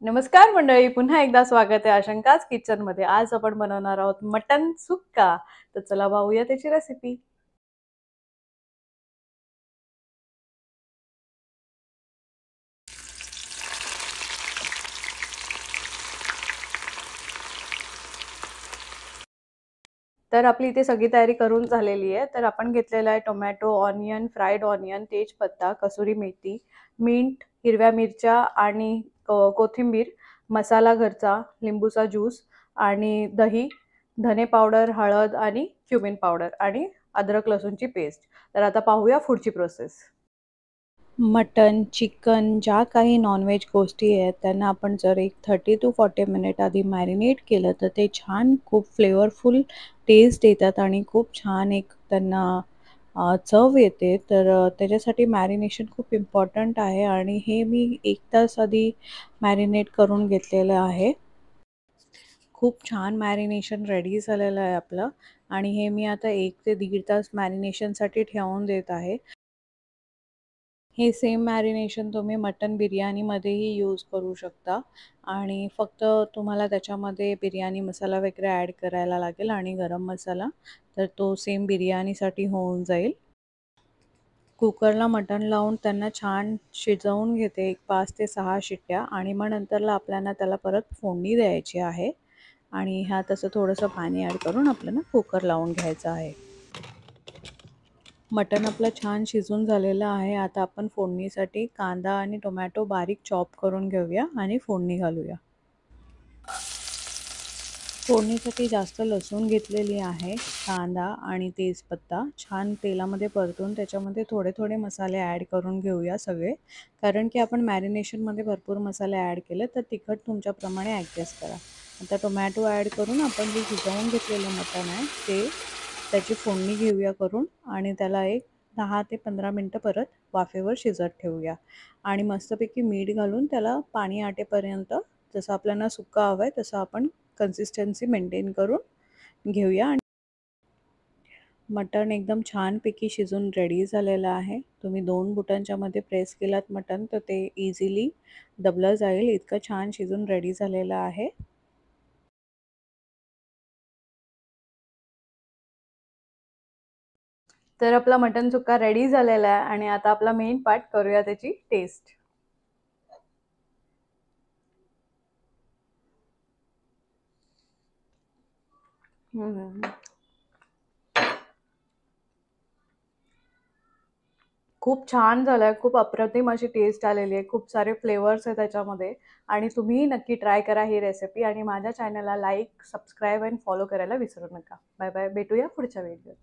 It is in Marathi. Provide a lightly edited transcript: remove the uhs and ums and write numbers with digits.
नमस्कार मंडळी, पुन्हा एकदा स्वागत आहे आशंकाज किचनमध्ये. आज आपण बनवणार आहोत मटन सुक्का. तर चला पाहूया त्याची रेसिपी. तर आपली इथे सगळी तयारी करून झालेली आहे. तर आपण घेतलेला आहे टोमॅटो, ऑनियन, फ्राईड ऑनियन, तेजपत्ता, कसुरी मेथी, मीठ, हिरव्या मिरच्या आणि कोथिंबीर, मसाला घरचा, लिंबूचा ज्यूस आणि दही, धने पावडर, हळद आणि क्युमिन पावडर आणि अद्रक लसूणची पेस्ट. तर आता पाहूया पुढची प्रोसेस. मटन, चिकन ज्या काही नॉनव्हेज गोष्टी आहेत त्यांना आपण जर एक 30 to 40 मिनिट आधी मॅरिनेट केलं तर ते छान खूप फ्लेवरफुल टेस्ट येतात आणि खूप छान एक त्यांना चव येते. तर त्याच्यासाठी मॅरिनेशन खूप इम्पॉर्टंट आहे आणि हे मी 1 तास आधी मॅरिनेट करून घेतलेलं आहे. खूप छान मॅरिनेशन रेडी झालेलं आहे आपलं आणि हे मी आता 1 ते 1.5 तास मॅरिनेशनसाठी ठेवून देत आहे. हे सेम मॅरिनेशन तुम्ही मटन बिर्याणीमध्येही यूज करू शकता आणि फक्त तुम्हाला त्याच्यामध्ये बिर्याणी मसाला वगैरे ॲड करायला लागेल आणि गरम मसाला, तर तो सेम बिर्याणीसाठी होऊन जाईल. कुकरला मटण लावून त्यांना छान शिजवून घेते एक 5 ते 6 शिट्ट्या आणि मग नंतरला आपल्याला त्याला परत फोडणी द्यायची आहे आणि ह्यात असं थोडंसं पाणी ॲड करून आपल्याला कुकर लावून घ्यायचं आहे. मटण आपलं छान शिजून झालेलं आहे. आता आपण फोडणीसाठी कांदा आणि टोमॅटो बारीक चॉप करून घेऊया आणि फोडणी घालूया. फोडणीसाठी जास्त लसूण घेतलेली आहे, कांदा आणि तेजपत्ता छान तेलामध्ये परतून त्याच्यामध्ये थोडे थोडे मसाले ॲड करून घेऊया सगळे, कारण की आपण मॅरिनेशनमध्ये भरपूर मसाले ॲड केले तर तिखट तुमच्याप्रमाणे ॲडजस्ट करा. आता टोमॅटो ॲड करून आपण जे शिजवून घेतलेलं मटण आहे ते त्याची फोडणी घेऊया करून आणि त्याला एक 10 ते 15 मिनटं परत वाफेवर शिजत ठेवूया आणि मस्तपैकी मीठ घालून त्याला पाणी आटेपर्यंत जसं आपल्याला सुक्का हवं आहे तसं आपण कन्सिस्टन्सी मेंटेन करून घेऊया. आणि मटण एकदम छानपैकी शिजून रेडी झालेलं आहे. तुम्ही 2 बोटांच्या मध्ये प्रेस केलात मटण तर ते इझिली दबलं जाईल, इतकं छान शिजून रेडी झालेलं आहे. तर आपला मटन सुक्का रेडी झालेला आहे आणि आता आपला मेन पार्ट करूया त्याची टेस्ट. खूप छान झालंय, खूप अप्रतिम अशी टेस्ट आलेली आहे. खूप सारे फ्लेवर्स आहे त्याच्यामध्ये आणि तुम्हीही नक्की ट्राय करा ही रेसिपी आणि माझ्या चॅनलला लाईक, सबस्क्राईब आणि फॉलो करायला विसरू नका. Bye bye. भेटूया पुढच्या व्हिडिओत.